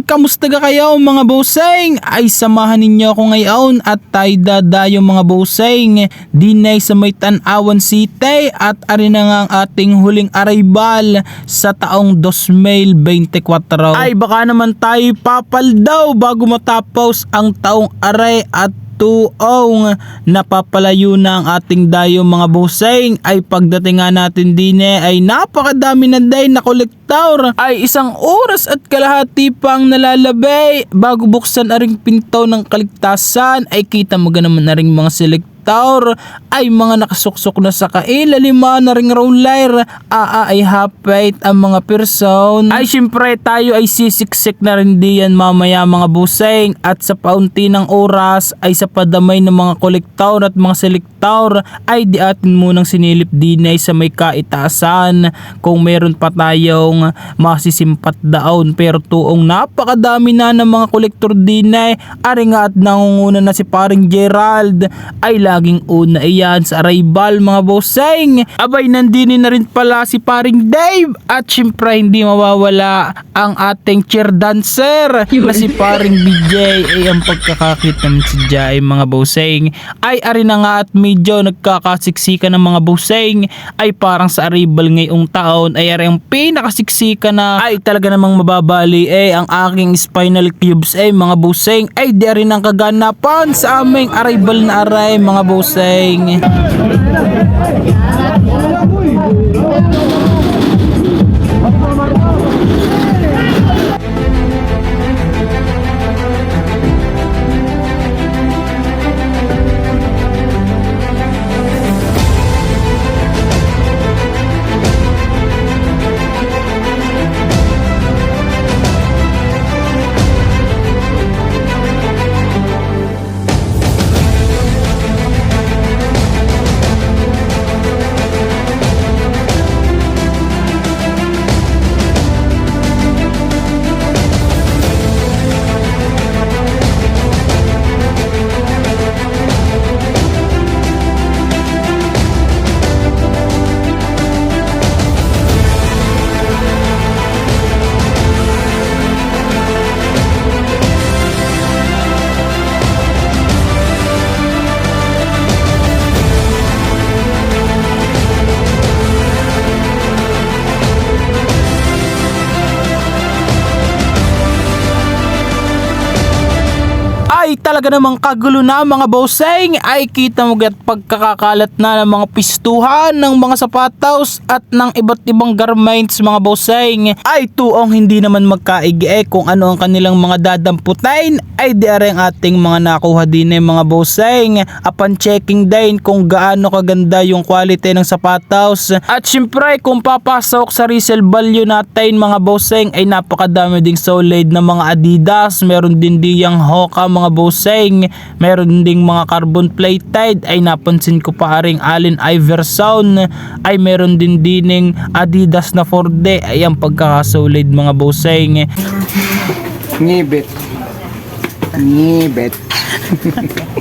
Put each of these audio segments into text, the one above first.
kamusta ka kayo mga bossing? Ay samahan ninyo ako ngayon at tayo dadayo mga bossing dinay sa may Tanawan City at ari na nga ang ating huling arrival sa taong 2024. Ay baka naman tayo papaldaw bago matapos ang taong aray at tuong napapalayo na ang ating dayo mga bossing. Ay pagdating nga natin din ay napakadami na day na kolektor. Ay isang oras at kalahati pang nalalabay bago buksan aring pinto ng kaligtasan. Ay kita mo naman na ring mga selektor ay mga nakasuksok na sa kailaliman na ring roller. Ay hapit ang mga person. Ay syempre tayo ay sisiksik na rin diyan mamaya mga bossing. At sa paunti ng oras ay sa padamay ng mga kolektor at mga selektor ay di atin munang sinilip din ay sa may kaitaasan kung meron pa tayong masisimpat daon. Pero tuong napakadami na ng mga kolektor din ay ari nga at nangunguna na si paring Gerald ay laging una iyan sa arrival mga bossing. Abay nandini na rin pala si paring Dave at syempre hindi mawawala ang ating cheer dancer na si paring BJ. Ay ang pagkakakit naman si Jai mga bossing ay ari na nga at medyo nagkakasiksika ng mga bossing. Ay parang sa arrival ngayong taon ay ari ang pinakasiksika na ay talaga namang mababali ang aking spinal cubes mga bossing. Ay di rin ang kaganapan sa aming arrival na aray mga bossing. Ay talaga namang kagulo na mga bossing. Ay kita mo gat pagkakakalat na ng mga pistuhan ng mga sapatos at ng iba't ibang garments mga bossing. Ay tuong hindi naman magkaigi kung ano ang kanilang mga dadamputin. Ay di ang ating mga nakuha din mga bossing. Upon checking din kung gaano kaganda yung quality ng sapatos. At syempre kung papasok sa resale value natin mga bossing ay napakadami ding solid na mga Adidas. Meron din diyang Hoka mga bossing, meron ding mga carbon plated. Ay napansin ko pa ring Allen Iverson ay meron din dining Adidas na 4D. Ay ang pagkakasolid mga bossing. Ngibit.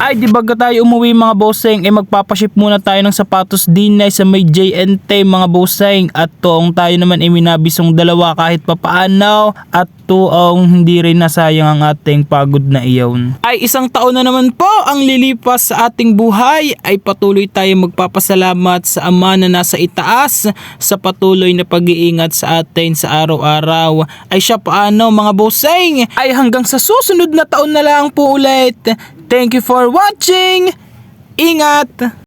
Ay di bago tayo umuwi mga bossing ay magpapaship muna tayo ng sapatos din sa may JNT mga bossing. At tuong tayo naman ay minabisong dalawa kahit papaano at tuong hindi rin nasayang ang ating pagod na iyon. Ay isang taon na naman po ang lilipas sa ating buhay. Ay patuloy tayo magpapasalamat sa Ama na nasa itaas sa patuloy na pag-iingat sa atin sa araw-araw. Ay siya paano mga bossing ay hanggang sa susunod na taon na lang po ulit. Thank you for watching. Ingat!